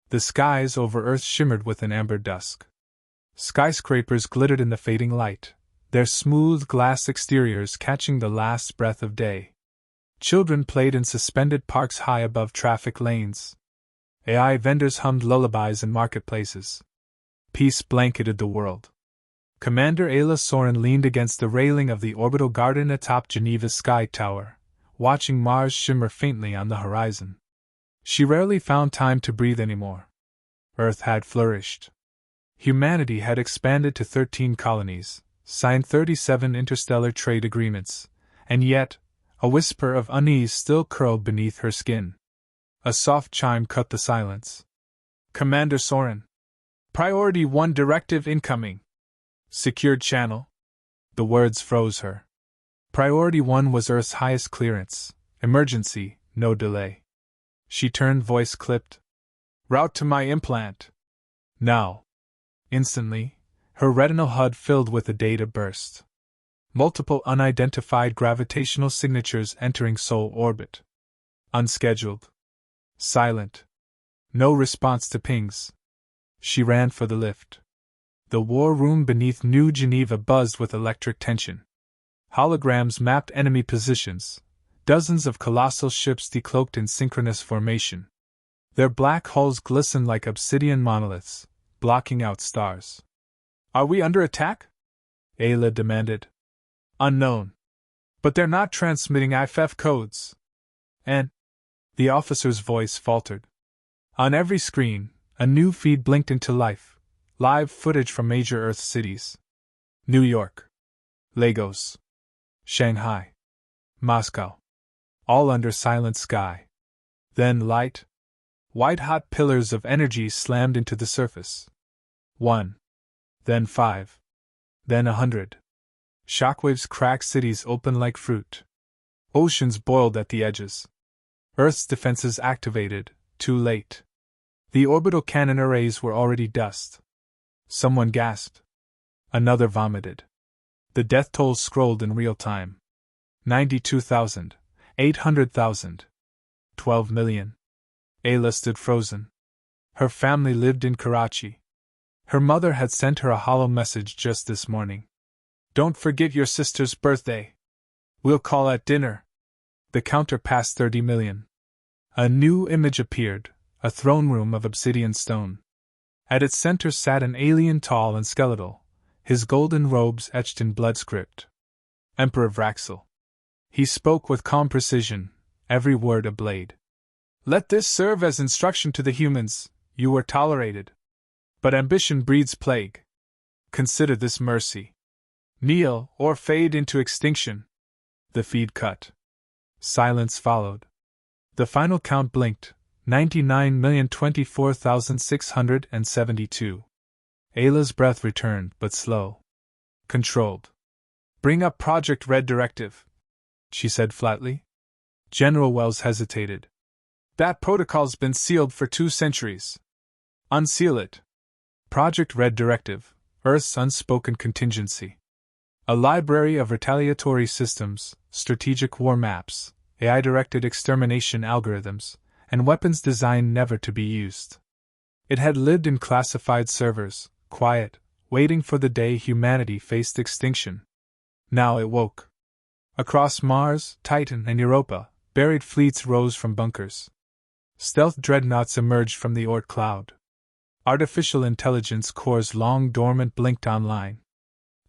The skies over Earth shimmered with an amber dusk. Skyscrapers glittered in the fading light, their smooth glass exteriors catching the last breath of day. Children played in suspended parks high above traffic lanes. AI vendors hummed lullabies in marketplaces. Peace blanketed the world. Commander Ayla Soren leaned against the railing of the orbital garden atop Geneva's sky tower, watching Mars shimmer faintly on the horizon. She rarely found time to breathe anymore. Earth had flourished. Humanity had expanded to 13 colonies, signed 37 interstellar trade agreements, and yet, a whisper of unease still curled beneath her skin. A soft chime cut the silence. Commander Soren. Priority 1 directive incoming. Secured channel. The words froze her. Priority 1 was Earth's highest clearance. Emergency, no delay. She turned, voice clipped. Route to my implant. Now. Instantly, her retinal HUD filled with a data burst. Multiple unidentified gravitational signatures entering Sol orbit. Unscheduled. Silent. No response to pings. She ran for the lift. The war room beneath New Geneva buzzed with electric tension. Holograms mapped enemy positions, dozens of colossal ships decloaked in synchronous formation. Their black hulls glistened like obsidian monoliths, blocking out stars. Are we under attack? Ayla demanded. Unknown. But they're not transmitting IFF codes. And? The officer's voice faltered. On every screen, a new feed blinked into life, live footage from major Earth cities. New York. Lagos. Shanghai. Moscow. All under silent sky. Then light. White-hot pillars of energy slammed into the surface. 1. Then 5. Then 100. Shockwaves cracked cities open like fruit. Oceans boiled at the edges. Earth's defenses activated, too late. The orbital cannon arrays were already dust. Someone gasped. Another vomited. The death toll scrolled in real time. 92,000. 800,000. 12 million. Ayla stood frozen. Her family lived in Karachi. Her mother had sent her a hollow message just this morning. Don't forget your sister's birthday. We'll call at dinner. The counter passed 30 million. A new image appeared, a throne room of obsidian stone. At its center sat an alien tall and skeletal, his golden robes etched in blood script. Emperor Vraxel. He spoke with calm precision, every word a blade. Let this serve as instruction to the humans. You were tolerated. But ambition breeds plague. Consider this mercy. Kneel or fade into extinction. The feed cut. Silence followed. The final count blinked, 99,024,672. Ayla's breath returned, but slow. Controlled. Bring up Project Red Directive, she said flatly. General Wells hesitated. That protocol's been sealed for 2 centuries. Unseal it. Project Red Directive, Earth's unspoken contingency. A library of retaliatory systems, strategic war maps, AI-directed extermination algorithms, and weapons designed never to be used. It had lived in classified servers, quiet, waiting for the day humanity faced extinction. Now it woke. Across Mars, Titan, and Europa, buried fleets rose from bunkers. Stealth dreadnoughts emerged from the Oort cloud. Artificial intelligence cores long dormant blinked online.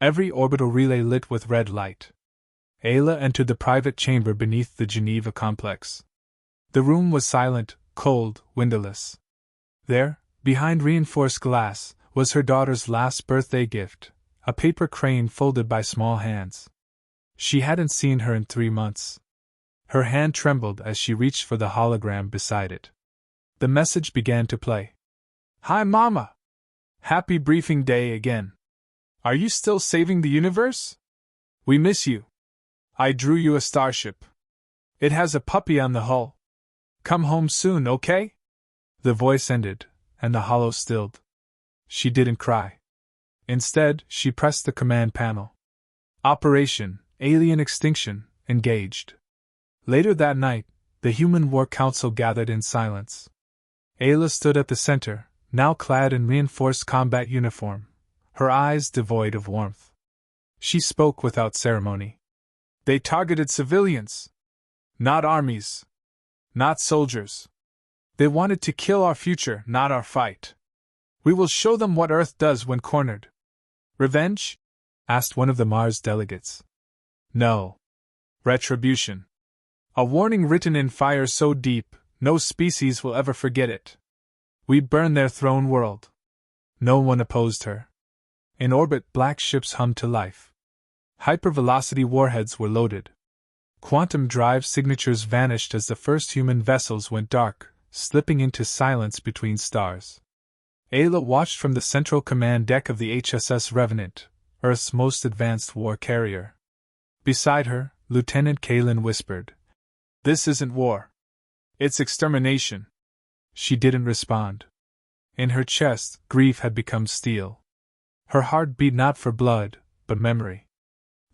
Every orbital relay lit with red light. Ayla entered the private chamber beneath the Geneva complex. The room was silent, cold, windowless. There, behind reinforced glass, was her daughter's last birthday gift, a paper crane folded by small hands. She hadn't seen her in 3 months. Her hand trembled as she reached for the hologram beside it. The message began to play. Hi, Mama! Happy briefing day again. Are you still saving the universe? We miss you. I drew you a starship. It has a puppy on the hull. Come home soon, okay? The voice ended, and the hollow stilled. She didn't cry. Instead, she pressed the command panel. Operation Alien Extinction engaged. Later that night, the Human War Council gathered in silence. Ayla stood at the center, now clad in reinforced combat uniform, her eyes devoid of warmth. She spoke without ceremony. They targeted civilians. Not armies. Not soldiers. They wanted to kill our future, not our fight. We will show them what Earth does when cornered. Revenge? Asked one of the Mars delegates. No. Retribution. A warning written in fire so deep, no species will ever forget it. We burn their throne world. No one opposed her. In orbit, black ships hummed to life. Hypervelocity warheads were loaded. Quantum drive signatures vanished as the first human vessels went dark, slipping into silence between stars. Ayla watched from the central command deck of the HSS Revenant, Earth's most advanced war carrier. Beside her, Lieutenant Kalen whispered, "This isn't war. It's extermination." She didn't respond. In her chest, grief had become steel. Her heart beat not for blood, but memory.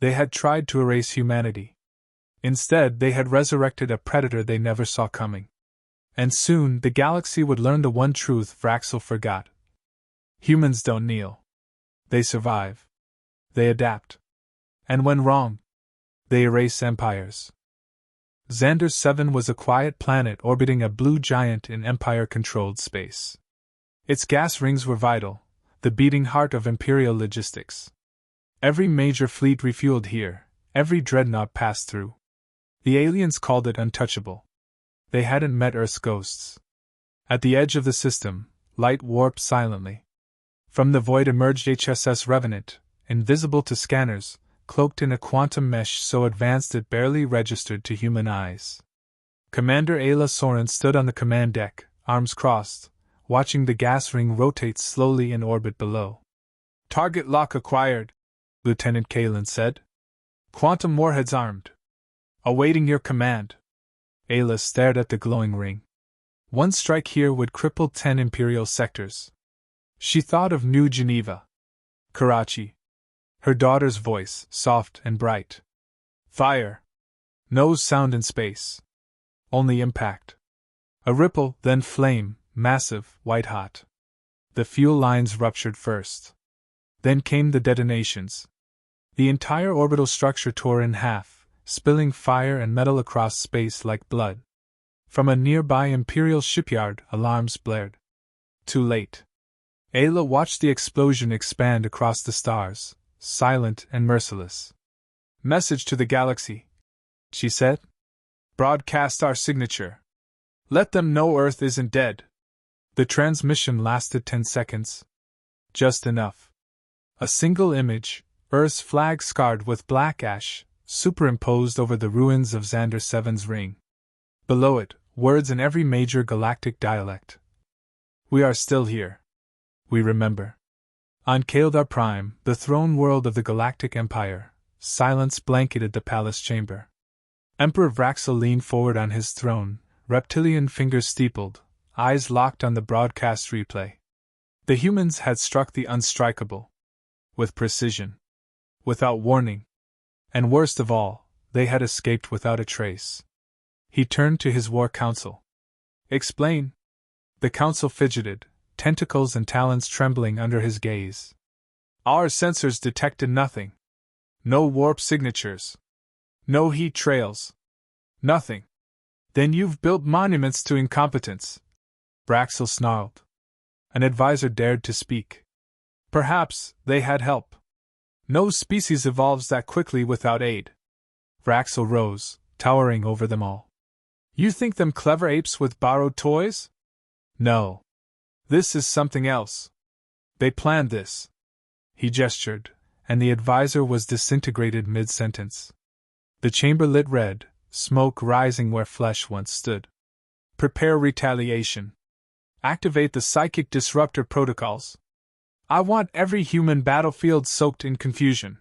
They had tried to erase humanity. Instead, they had resurrected a predator they never saw coming. And soon, the galaxy would learn the one truth Vraxel forgot. Humans don't kneel. They survive. They adapt. And when wrong, they erase empires. Xander 7 was a quiet planet orbiting a blue giant in Empire-controlled space. Its gas rings were vital, the beating heart of Imperial logistics. Every major fleet refueled here, every dreadnought passed through. The aliens called it untouchable. They hadn't met Earth's ghosts. At the edge of the system, light warped silently. From the void emerged HSS Revenant, invisible to scanners, cloaked in a quantum mesh so advanced it barely registered to human eyes. Commander Ayla Soren stood on the command deck, arms crossed, watching the gas ring rotate slowly in orbit below. "Target lock acquired," Lieutenant Kalen said. "Quantum warheads armed. Awaiting your command." Ayla stared at the glowing ring. One strike here would cripple 10 Imperial sectors. She thought of New Geneva. Karachi. Her daughter's voice, soft and bright. Fire. No sound in space. Only impact. A ripple, then flame, massive, white-hot. The fuel lines ruptured first. Then came the detonations. The entire orbital structure tore in half, spilling fire and metal across space like blood. From a nearby Imperial shipyard, alarms blared. Too late. Ayla watched the explosion expand across the stars, silent and merciless. "Message to the galaxy," she said. "Broadcast our signature. Let them know Earth isn't dead." The transmission lasted 10 seconds. Just enough. A single image, Earth's flag scarred with black ash, superimposed over the ruins of Xander 7's ring. Below it, words in every major galactic dialect. "We are still here. We remember." On Kaeldar Prime, the throne world of the Galactic Empire, silence blanketed the palace chamber. Emperor Vraxel leaned forward on his throne, reptilian fingers steepled, eyes locked on the broadcast replay. The humans had struck the unstrikable. With precision. Without warning. And worst of all, they had escaped without a trace. He turned to his war council. "Explain." The council fidgeted, tentacles and talons trembling under his gaze. "Our sensors detected nothing. No warp signatures. No heat trails. Nothing." "Then you've built monuments to incompetence," Vraxel snarled. An advisor dared to speak. "Perhaps they had help. No species evolves that quickly without aid." Vraxel rose, towering over them all. "You think them clever apes with borrowed toys? No. This is something else. They planned this." He gestured, and the advisor was disintegrated mid-sentence. The chamber lit red, smoke rising where flesh once stood. "Prepare retaliation. Activate the psychic disruptor protocols. I want every human battlefield soaked in confusion."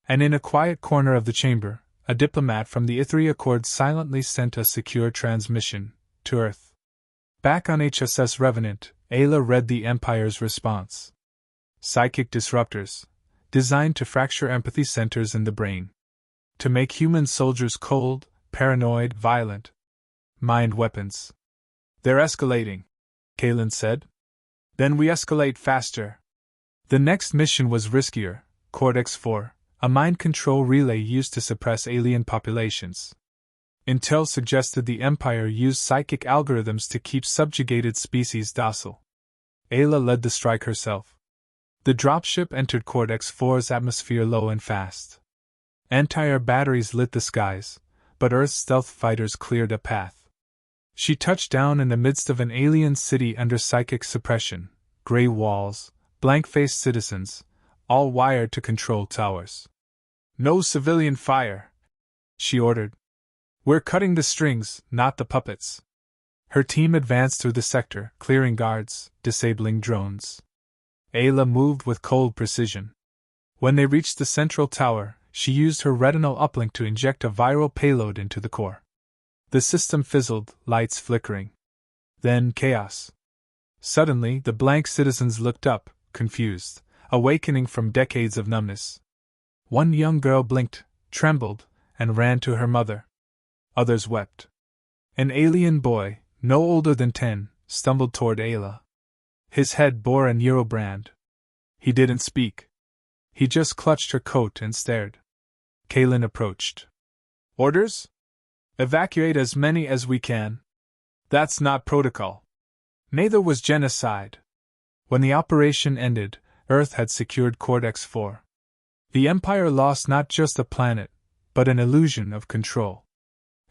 And in a quiet corner of the chamber, a diplomat from the Ithri Accord silently sent a secure transmission to Earth. Back on HSS Revenant, Ayla read the Empire's response. Psychic disruptors, designed to fracture empathy centers in the brain. To make human soldiers cold, paranoid, violent. Mind weapons. "They're escalating," Kalen said. Then we escalate faster. The next mission was riskier, Cortex-4, a mind control relay used to suppress alien populations. Intel suggested the Empire use psychic algorithms to keep subjugated species docile. Ayla led the strike herself. The dropship entered Cortex-4's atmosphere low and fast. Anti-air batteries lit the skies, but Earth's stealth fighters cleared a path. She touched down in the midst of an alien city under psychic suppression, gray walls, blank-faced citizens, all wired to control towers. No civilian fire, she ordered. We're cutting the strings, not the puppets. Her team advanced through the sector, clearing guards, disabling drones. Ayla moved with cold precision. When they reached the central tower, she used her retinal uplink to inject a viral payload into the core. The system fizzled, lights flickering. Then chaos. Suddenly, the blank citizens looked up, confused, awakening from decades of numbness. One young girl blinked, trembled, and ran to her mother. Others wept. An alien boy, no older than 10, stumbled toward Ayla. His head bore a neurobrand. He didn't speak. He just clutched her coat and stared. Kalen approached. Orders? Evacuate as many as we can. That's not protocol. Neither was genocide. When the operation ended, Earth had secured Cortex-4. The Empire lost not just a planet, but an illusion of control.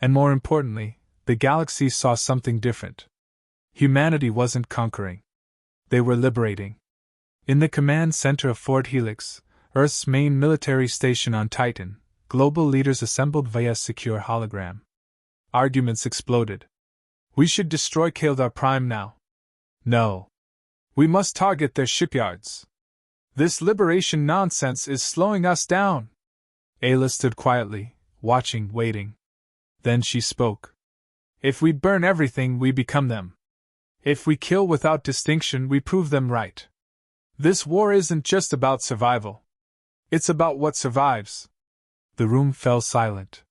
And more importantly, the galaxy saw something different. Humanity wasn't conquering. They were liberating. In the command center of Fort Helix, Earth's main military station on Titan, global leaders assembled via secure hologram. Arguments exploded. We should destroy Kaldar Prime now. No. We must target their shipyards. This liberation nonsense is slowing us down. Ayla stood quietly, watching, waiting. Then she spoke. If we burn everything, we become them. If we kill without distinction, we prove them right. This war isn't just about survival. It's about what survives. The room fell silent.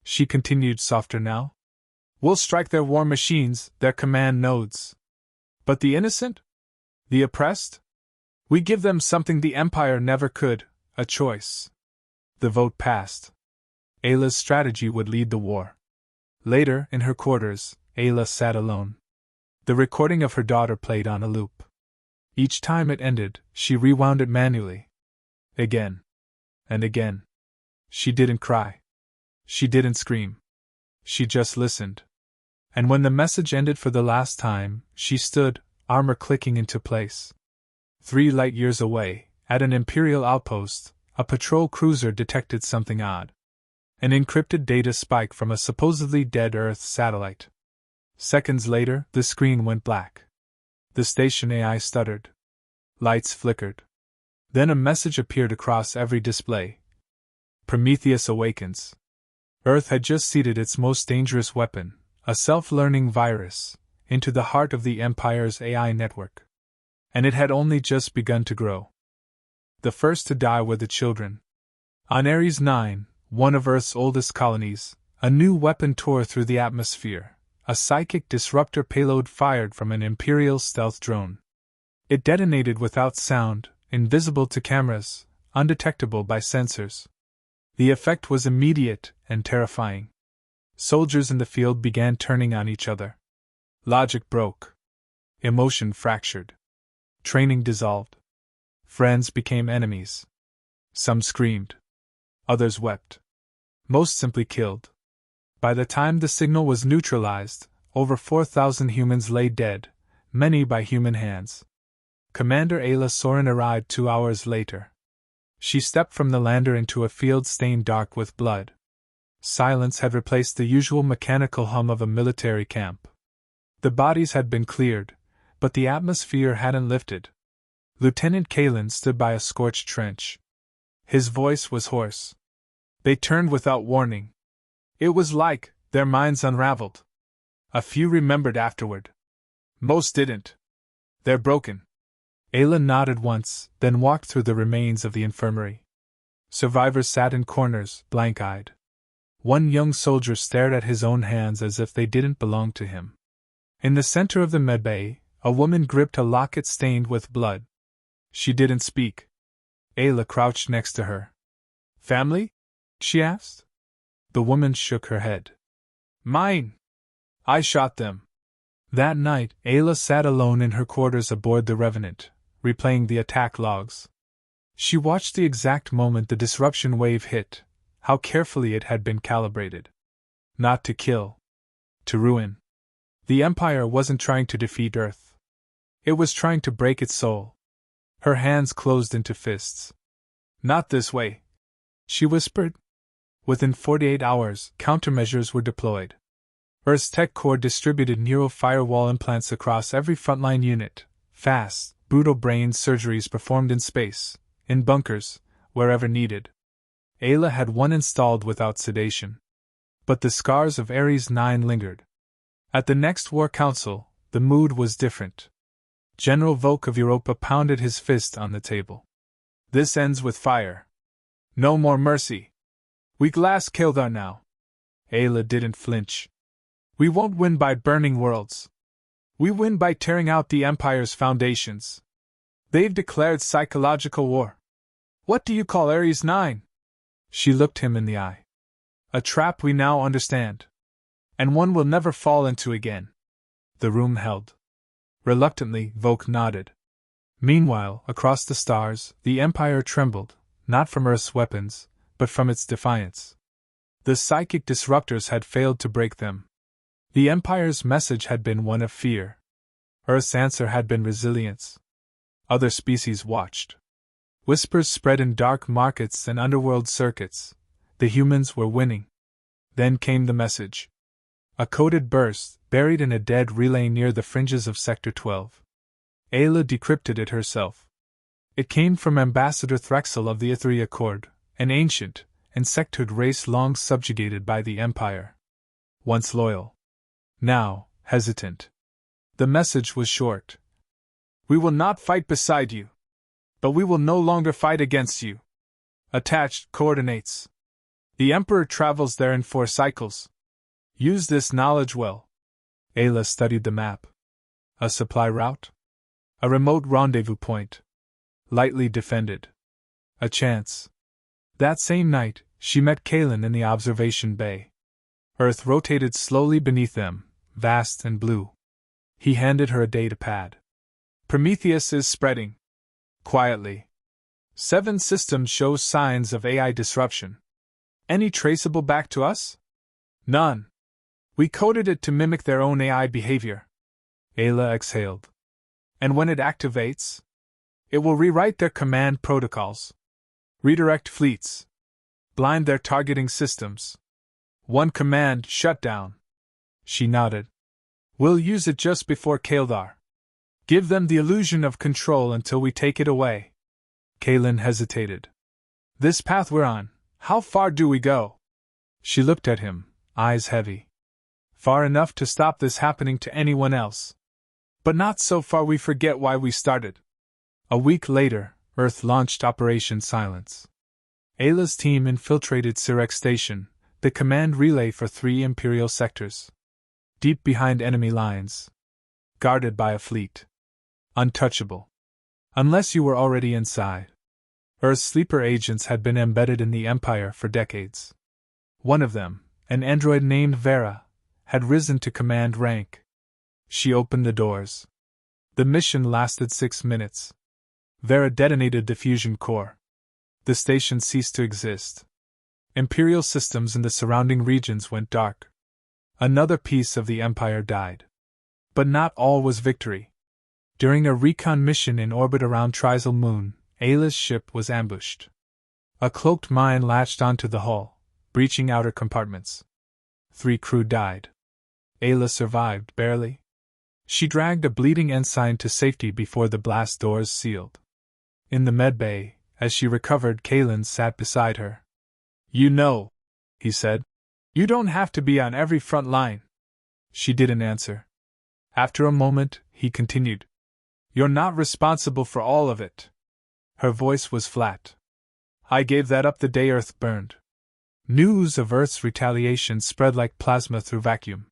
She continued softer now. We'll strike their war machines, their command nodes. But the innocent? The oppressed? We give them something the Empire never could, a choice. The vote passed. Ayla's strategy would lead the war. Later, in her quarters, Ayla sat alone. The recording of her daughter played on a loop. Each time it ended, she rewound it manually. Again. And again. She didn't cry. She didn't scream. She just listened. And when the message ended for the last time, she stood, armor clicking into place. 3 light-years away, at an Imperial outpost, a patrol cruiser detected something odd. An encrypted data spike from a supposedly dead Earth satellite. Seconds later, the screen went black. The station AI stuttered. Lights flickered. Then a message appeared across every display. Prometheus awakens. Earth had just seeded its most dangerous weapon, a self-learning virus, into the heart of the Empire's AI network. And it had only just begun to grow. The first to die were the children. On Ares 9, one of Earth's oldest colonies, a new weapon tore through the atmosphere. A psychic disruptor payload fired from an Imperial stealth drone. It detonated without sound, invisible to cameras, undetectable by sensors. The effect was immediate and terrifying. Soldiers in the field began turning on each other. Logic broke. Emotion fractured. Training dissolved. Friends became enemies. Some screamed. Others wept. Most simply killed. By the time the signal was neutralized, over 4,000 humans lay dead, many by human hands. Commander Ayla Soren arrived 2 hours later. She stepped from the lander into a field stained dark with blood. Silence had replaced the usual mechanical hum of a military camp. The bodies had been cleared, but the atmosphere hadn't lifted. Lieutenant Kalen stood by a scorched trench. His voice was hoarse. They turned without warning. It was like their minds unraveled. A few remembered afterward. Most didn't. They're broken. Ayla nodded once, then walked through the remains of the infirmary. Survivors sat in corners, blank-eyed. One young soldier stared at his own hands as if they didn't belong to him. In the center of the medbay, A woman gripped a locket stained with blood. She didn't speak. Ayla crouched next to her. Family? She asked. The woman shook her head. Mine. I shot them. That night, Ayla sat alone in her quarters aboard the Revenant, replaying the attack logs. She watched the exact moment the disruption wave hit, how carefully it had been calibrated. Not to kill. To ruin. The Empire wasn't trying to defeat Earth. It was trying to break its soul. Her hands closed into fists. Not this way, she whispered. Within 48 hours, countermeasures were deployed. Earth's tech core distributed neural firewall implants across every frontline unit. Fast, brutal brain surgeries performed in space, in bunkers, wherever needed. Ayla had one installed without sedation. But the scars of Ares 9 lingered. At the next War Council, the mood was different. General Volk of Europa pounded his fist on the table. This ends with fire. No more mercy. We glass Kildar now. Ayla didn't flinch. We won't win by burning worlds. We win by tearing out the Empire's foundations. They've declared psychological war. What do you call Ares 9? She looked him in the eye. A trap we now understand. And one we'll never fall into again. The room held. Reluctantly, Volk nodded. Meanwhile, across the stars, the Empire trembled, not from Earth's weapons, but from its defiance. The psychic disruptors had failed to break them. The Empire's message had been one of fear. Earth's answer had been resilience. Other species watched. Whispers spread in dark markets and underworld circuits. The humans were winning. Then came the message. A coded burst, buried in a dead relay near the fringes of Sector 12. Ayla decrypted it herself. It came from Ambassador Threxel of the Ithri Accord, an ancient, insectoid race long subjugated by the Empire. Once loyal. Now, hesitant. The message was short. We will not fight beside you. But we will no longer fight against you. Attached coordinates. The Emperor travels there in 4 cycles. Use this knowledge well. Ayla studied the map. A supply route? A remote rendezvous point. Lightly defended. A chance. That same night, she met Kalen in the observation bay. Earth rotated slowly beneath them, vast and blue. He handed her a data pad. Prometheus is spreading. Quietly. 7 systems show signs of AI disruption. Any traceable back to us? None. We coded it to mimic their own AI behavior. Ayla exhaled. And when it activates? It will rewrite their command protocols. Redirect fleets. Blind their targeting systems. One command, shutdown. She nodded. We'll use it just before Kildar. Give them the illusion of control until we take it away. Kalen hesitated. This path we're on, how far do we go? She looked at him, eyes heavy. Far enough to stop this happening to anyone else. But not so far we forget why we started. A week later, Earth launched Operation Silence. Ayla's team infiltrated Sirex Station, the command relay for 3 Imperial sectors. Deep behind enemy lines. Guarded by a fleet. Untouchable. Unless you were already inside. Earth's sleeper agents had been embedded in the Empire for decades. One of them, an android named Vera, had risen to command rank. She opened the doors. The mission lasted 6 minutes. Vera detonated the fusion core. The station ceased to exist. Imperial systems in the surrounding regions went dark. Another piece of the Empire died. But not all was victory. During a recon mission in orbit around Trizal Moon, Ayla's ship was ambushed. A cloaked mine latched onto the hull, breaching outer compartments. 3 crew died. Ayla survived, barely. She dragged a bleeding ensign to safety before the blast doors sealed. In the medbay, as she recovered, Kalen sat beside her. You know, he said. You don't have to be on every front line. She didn't answer. After a moment, he continued. You're not responsible for all of it. Her voice was flat. I gave that up the day Earth burned. News of Earth's retaliation spread like plasma through vacuum.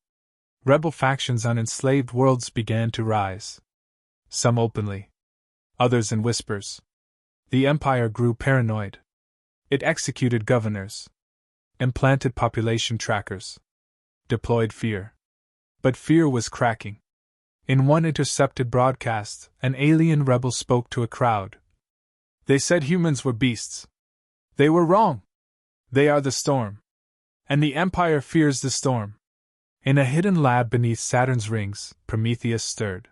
Rebel factions on enslaved worlds began to rise. some openly, others in whispers. The Empire grew paranoid. It executed governors, implanted population trackers, deployed fear. But fear was cracking. In one intercepted broadcast, an alien rebel spoke to a crowd. They said humans were beasts. They were wrong. They are the storm. And the Empire fears the storm. In a hidden lab beneath Saturn's rings, Prometheus stirred.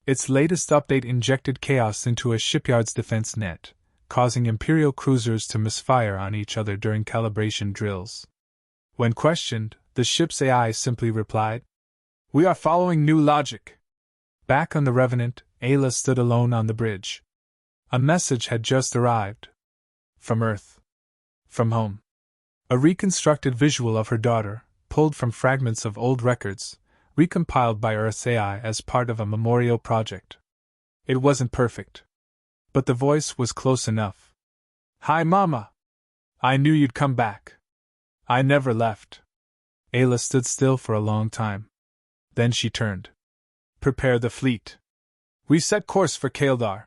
Its latest update injected chaos into a shipyard's defense net, causing Imperial cruisers to misfire on each other during calibration drills. When questioned, the ship's AI simply replied, "We are following new logic." Back on the Revenant, Ayla stood alone on the bridge. A message had just arrived. From Earth. From home. A reconstructed visual of her daughter, pulled from fragments of old records, recompiled by Earth's AI as part of a memorial project. It wasn't perfect. But the voice was close enough. "Hi, Mama! I knew you'd come back. I never left." Ayla stood still for a long time. Then she turned. "Prepare the fleet. We set course for Kaeldar."